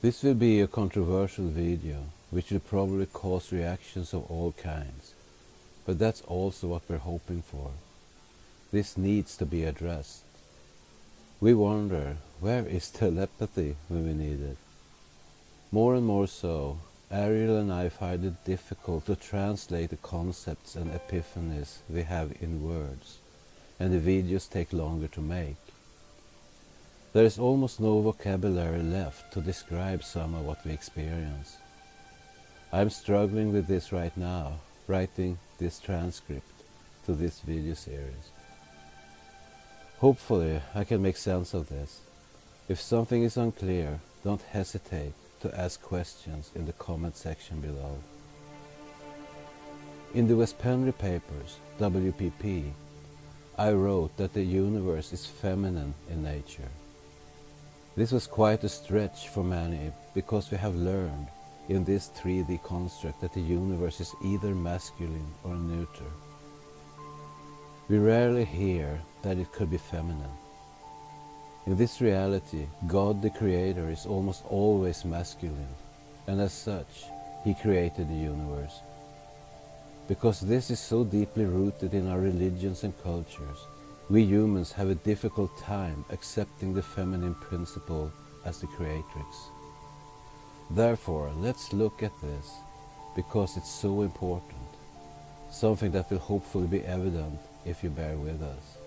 This will be a controversial video, which will probably cause reactions of all kinds, but that's also what we're hoping for. This needs to be addressed. We wonder, where is telepathy when we need it? More and more so, Ariel and I find it difficult to translate the concepts and epiphanies we have in words, and the videos take longer to make. There is almost no vocabulary left to describe some of what we experience. I am struggling with this right now, writing this transcript to this video series. Hopefully I can make sense of this. If something is unclear, don't hesitate to ask questions in the comment section below. In the Wes Penren papers, WPP, I wrote that the universe is feminine in nature. This was quite a stretch for many because we have learned in this 3D construct that the universe is either masculine or neuter. We rarely hear that it could be feminine. In this reality, God the Creator is almost always masculine, and as such, He created the universe. Because this is so deeply rooted in our religions and cultures, we humans have a difficult time accepting the feminine principle as the creatrix. Therefore, let's look at this, because it's so important, something that will hopefully be evident if you bear with us.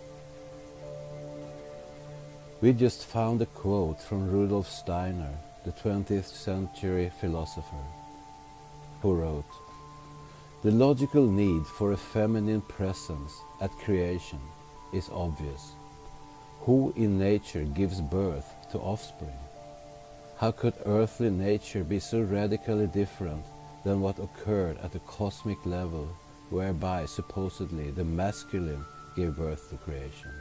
We just found a quote from Rudolf Steiner, the 20th century philosopher, who wrote, "The logical need for a feminine presence at creation is obvious. Who in nature gives birth to offspring? How could earthly nature be so radically different than what occurred at the cosmic level, whereby supposedly the masculine gave birth to creation?"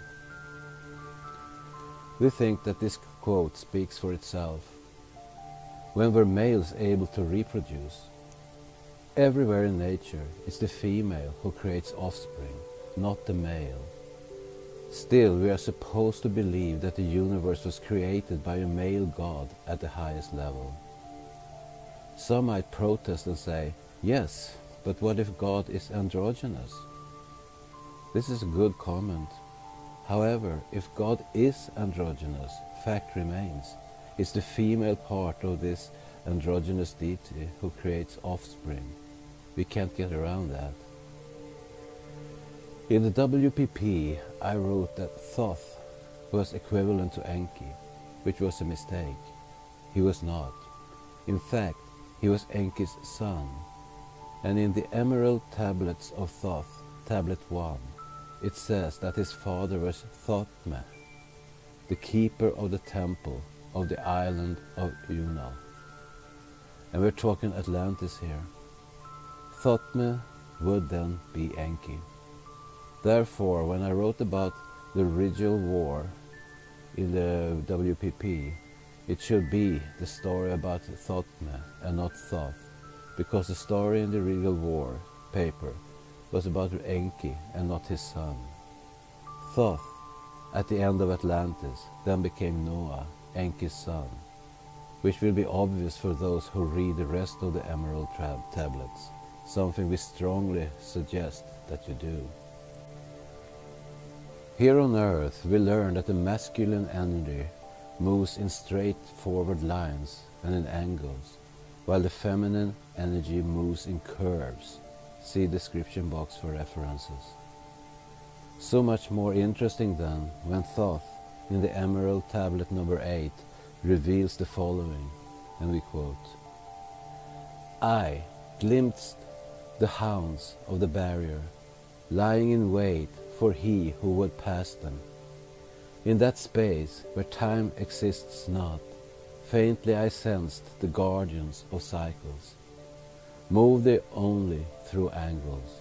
We think that this quote speaks for itself. When were males able to reproduce? Everywhere in nature it's the female who creates offspring, not the male. Still, we are supposed to believe that the universe was created by a male god at the highest level. Some might protest and say, yes, but what if God is androgynous? This is a good comment. However, if God is androgynous, fact remains, it's the female part of this androgynous deity who creates offspring. We can't get around that. In the WPP, I wrote that Thoth was equivalent to Enki, which was a mistake. He was not. In fact, he was Enki's son. And in the Emerald Tablets of Thoth, Tablet 1, it says that his father was Thotme, the keeper of the temple of the island of Unal. And we're talking Atlantis here. Thotme would then be Enki. Therefore, when I wrote about the Ritual War in the WPP, it should be the story about Thotme and not Thoth, because the story in the Ritual War paper was about Enki and not his son. Thoth, at the end of Atlantis, then became Noah, Enki's son, which will be obvious for those who read the rest of the Emerald Tablets, something we strongly suggest that you do. Here on Earth, we learn that the masculine energy moves in straightforward lines and in angles, while the feminine energy moves in curves. See description box for references. So much more interesting then when Thoth, in the Emerald Tablet number 8, reveals the following, and we quote, "I glimpsed the hounds of the barrier, lying in wait for he who would pass them. In that space where time exists not, faintly I sensed the guardians of cycles. Move they only through angles.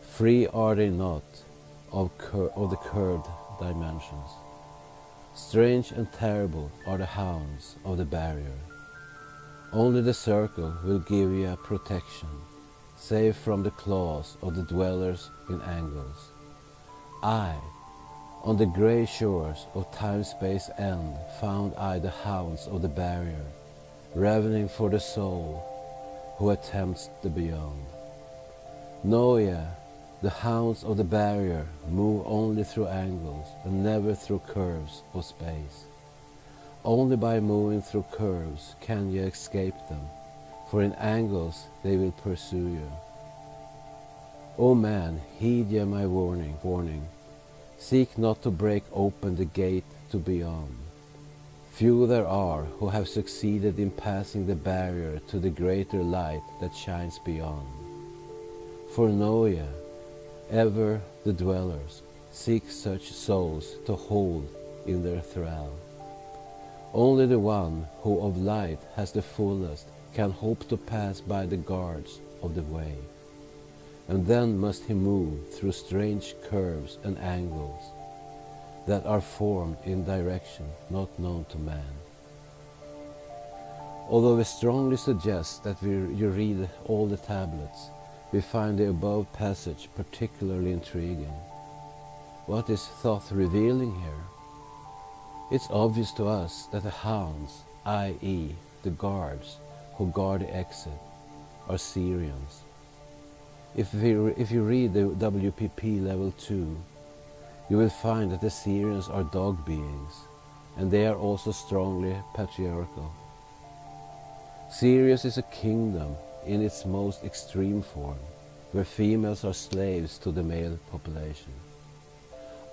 Free are they not of the curved dimensions. Strange and terrible are the hounds of the barrier. Only the circle will give you a protection, safe from the claws of the dwellers in angles. I, on the grey shores of time-space end, found I the hounds of the barrier, ravening for the soul who attempts the beyond. Know ye, the hounds of the barrier move only through angles and never through curves of space. Only by moving through curves can ye escape them, for in angles they will pursue you. O man, heed ye my warning. Seek not to break open the gate to beyond. Few there are who have succeeded in passing the barrier to the greater light that shines beyond. For know ye, ever the dwellers seek such souls to hold in their thrall. Only the one who of light has the fullest can hope to pass by the guards of the way. And then must he move through strange curves and angles that are formed in direction not known to man. Although we strongly suggest that you read all the tablets, we find the above passage particularly intriguing. What is Thoth revealing here? It's obvious to us that the hounds, i.e. the guards who guard the exit, are Syrians. If you read the WPP level 2, you will find that the Syrians are dog beings, and they are also strongly patriarchal. Sirius is a kingdom in its most extreme form, where females are slaves to the male population.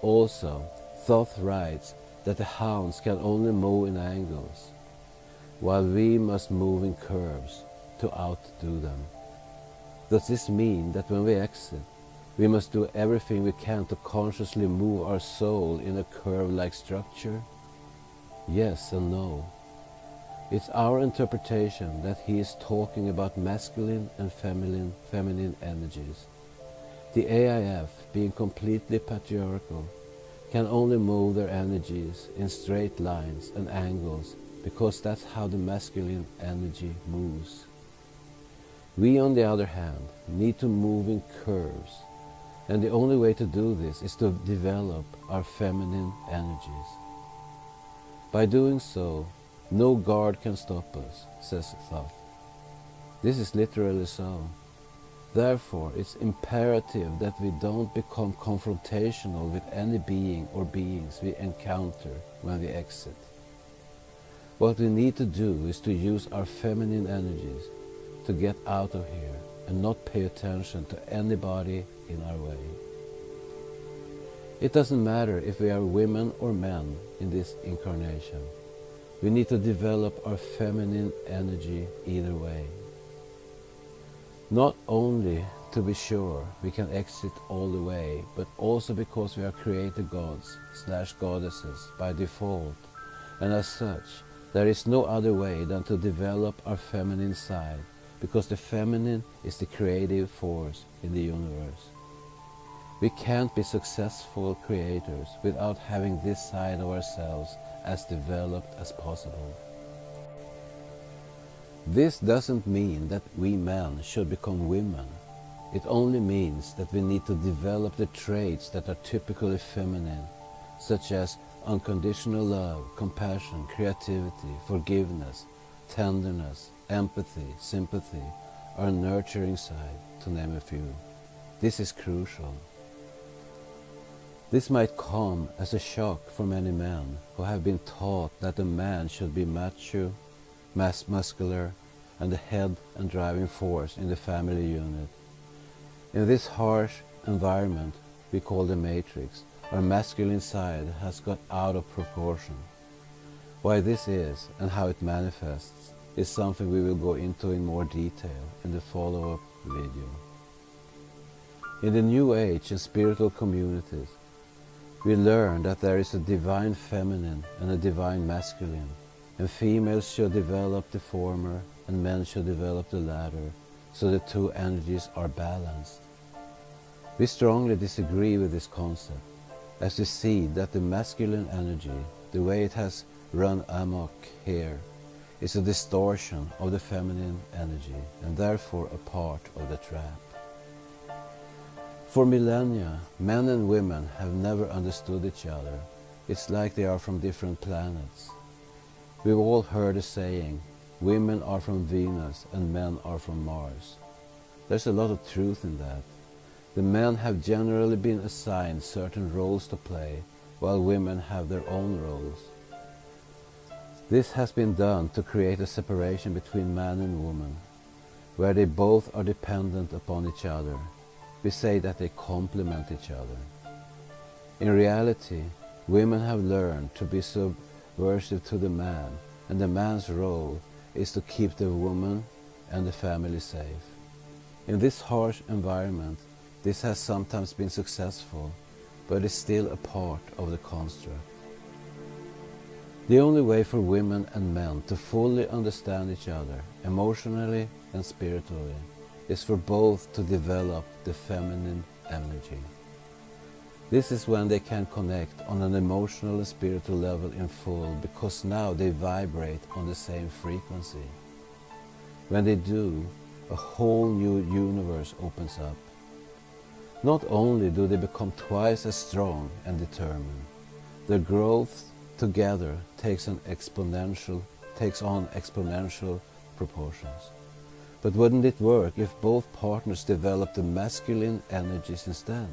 Also, Thoth writes that the hounds can only move in angles, while we must move in curves to outdo them. Does this mean that when we exit, we must do everything we can to consciously move our soul in a curve-like structure? Yes and no. It's our interpretation that he is talking about masculine and feminine energies. The AIF, being completely patriarchal, can only move their energies in straight lines and angles because that's how the masculine energy moves. We, on the other hand, need to move in curves, and the only way to do this is to develop our feminine energies. By doing so, no guard can stop us, says Thoth. This is literally so. Therefore, it's imperative that we don't become confrontational with any being or beings we encounter when we exit. What we need to do is to use our feminine energies to get out of here and not pay attention to anybody in our way. It doesn't matter if we are women or men in this incarnation. We need to develop our feminine energy either way. Not only to be sure we can exit all the way, but also because we are created gods/goddesses by default, and as such, there is no other way than to develop our feminine side, because the feminine is the creative force in the universe. We can't be successful creators without having this side of ourselves as developed as possible. This doesn't mean that we men should become women. It only means that we need to develop the traits that are typically feminine, such as unconditional love, compassion, creativity, forgiveness, tenderness, empathy, sympathy, our nurturing side, to name a few. This is crucial. This might come as a shock for many men who have been taught that a man should be macho, muscular, and the head and driving force in the family unit. In this harsh environment we call the matrix, our masculine side has got out of proportion. Why this is and how it manifests is something we will go into in more detail in the follow-up video. In the New Age and spiritual communities, we learn that there is a divine feminine and a divine masculine, and females should develop the former and men should develop the latter, so the two energies are balanced. We strongly disagree with this concept, as we see that the masculine energy, the way it has run amok here, is a distortion of the feminine energy and therefore a part of the trap. For millennia, men and women have never understood each other. It's like they are from different planets. We've all heard the saying, women are from Venus and men are from Mars. There's a lot of truth in that. The men have generally been assigned certain roles to play, while women have their own roles. This has been done to create a separation between man and woman, where they both are dependent upon each other. We say that they complement each other. In reality, women have learned to be subversive to the man, and the man's role is to keep the woman and the family safe. In this harsh environment, this has sometimes been successful, but is still a part of the construct. The only way for women and men to fully understand each other, emotionally and spiritually, is for both to develop the feminine energy. This is when they can connect on an emotional and spiritual level in full, because now they vibrate on the same frequency. When they do, a whole new universe opens up. Not only do they become twice as strong and determined, their growth together takes on exponential proportions. But wouldn't it work if both partners developed the masculine energies instead?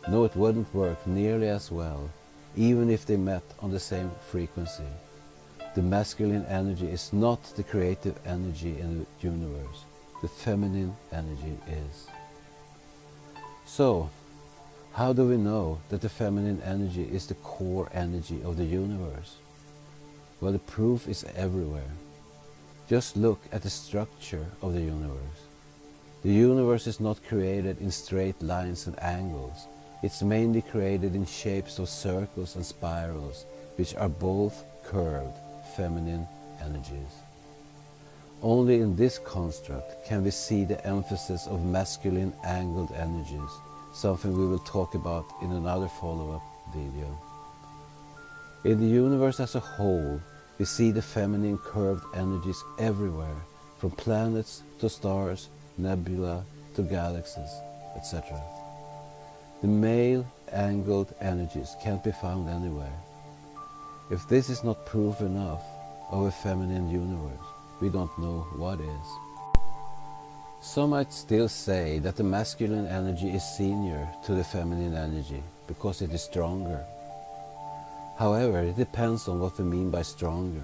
No, it wouldn't work nearly as well, even if they met on the same frequency. The masculine energy is not the creative energy in the universe. The feminine energy is. So, how do we know that the feminine energy is the core energy of the universe? Well, the proof is everywhere. Just look at the structure of the universe. The universe is not created in straight lines and angles. It's mainly created in shapes of circles and spirals, which are both curved, feminine energies. Only in this construct can we see the emphasis of masculine angled energies, something we will talk about in another follow-up video. In the universe as a whole, we see the feminine curved energies everywhere, from planets to stars, nebula to galaxies, etc. The male angled energies can't be found anywhere. If this is not proof enough of a feminine universe, we don't know what is. Some might still say that the masculine energy is senior to the feminine energy because it is stronger. However, it depends on what we mean by stronger.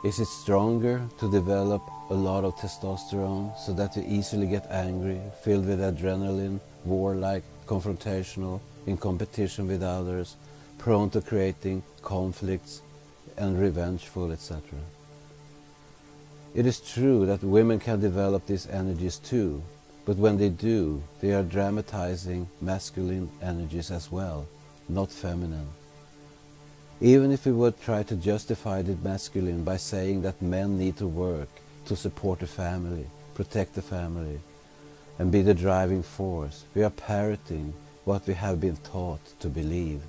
Is it stronger to develop a lot of testosterone so that we easily get angry, filled with adrenaline, warlike, confrontational, in competition with others, prone to creating conflicts and revengeful, etc.? It is true that women can develop these energies too, but when they do, they are dramatizing masculine energies as well, not feminine. Even if we would try to justify the masculine by saying that men need to work to support the family, protect the family, and be the driving force, we are parroting what we have been taught to believe.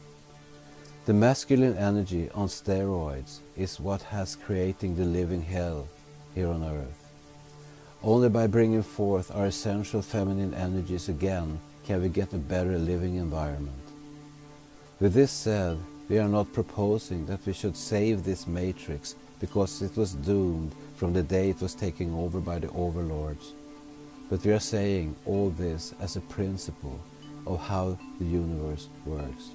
The masculine energy on steroids is what has creating the living hell here on earth. Only by bringing forth our essential feminine energies again can we get a better living environment. With this said, we are not proposing that we should save this matrix because it was doomed from the day it was taken over by the overlords. But we are saying all this as a principle of how the universe works.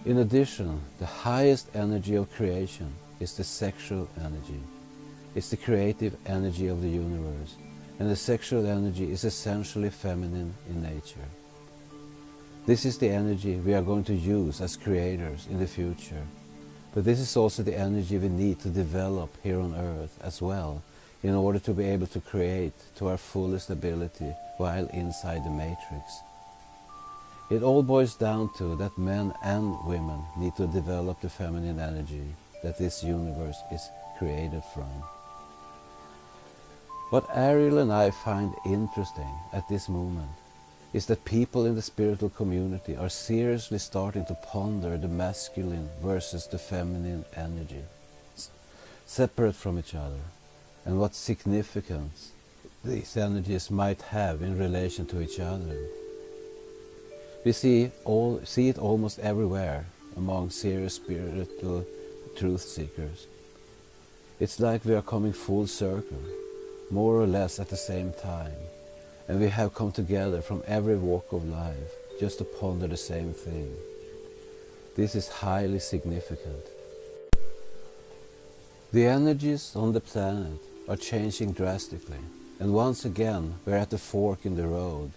In addition, the highest energy of creation is the sexual energy. It's the creative energy of the universe, and the sexual energy is essentially feminine in nature. This is the energy we are going to use as creators in the future, but this is also the energy we need to develop here on Earth as well, in order to be able to create to our fullest ability while inside the matrix. It all boils down to that men and women need to develop the feminine energy that this universe is created from. What Ariel and I find interesting at this moment is that people in the spiritual community are seriously starting to ponder the masculine versus the feminine energy, separate from each other, and what significance these energies might have in relation to each other. We see it almost everywhere among serious spiritual truth seekers. It's like we are coming full circle, more or less at the same time, and we have come together from every walk of life just to ponder the same thing. This is highly significant. The energies on the planet are changing drastically, and once again we're at the fork in the road.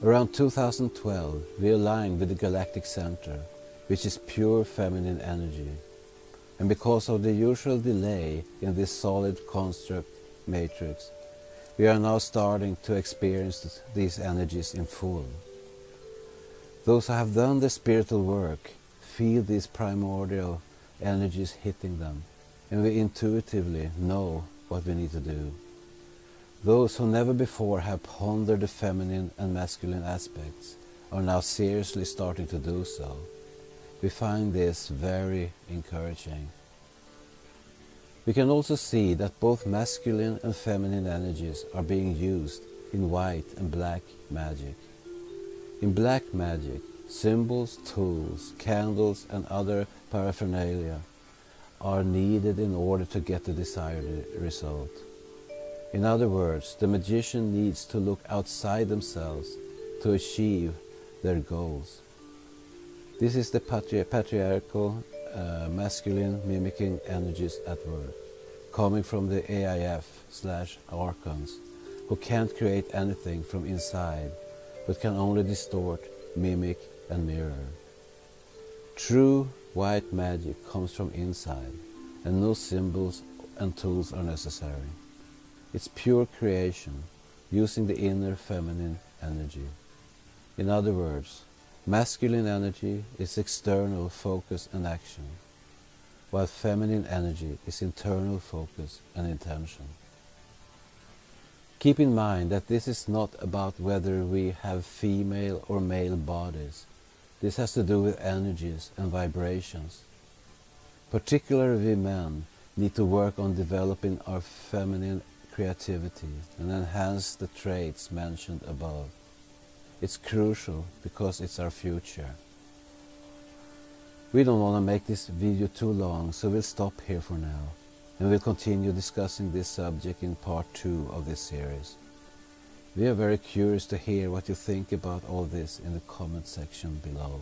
Around 2012 we aligned with the galactic center, which is pure feminine energy. And because of the usual delay in this solid construct matrix, we are now starting to experience these energies in full. Those who have done the spiritual work feel these primordial energies hitting them, and we intuitively know what we need to do. Those who never before have pondered the feminine and masculine aspects are now seriously starting to do so. We find this very encouraging. We can also see that both masculine and feminine energies are being used in white and black magic. In black magic, symbols, tools, candles and other paraphernalia are needed in order to get the desired result. In other words, the magician needs to look outside themselves to achieve their goals. This is the patriarchal masculine mimicking energies at work, coming from the AIF/Archons, who can't create anything from inside, but can only distort, mimic and mirror. True white magic comes from inside, and no symbols and tools are necessary. It's pure creation, using the inner feminine energy. In other words, masculine energy is external focus and action, while feminine energy is internal focus and intention. Keep in mind that this is not about whether we have female or male bodies. This has to do with energies and vibrations. Particularly we men need to work on developing our feminine creativity and enhance the traits mentioned above. It's crucial because it's our future. We don't want to make this video too long, so we'll stop here for now, and we'll continue discussing this subject in part 2 of this series. We are very curious to hear what you think about all this in the comment section below.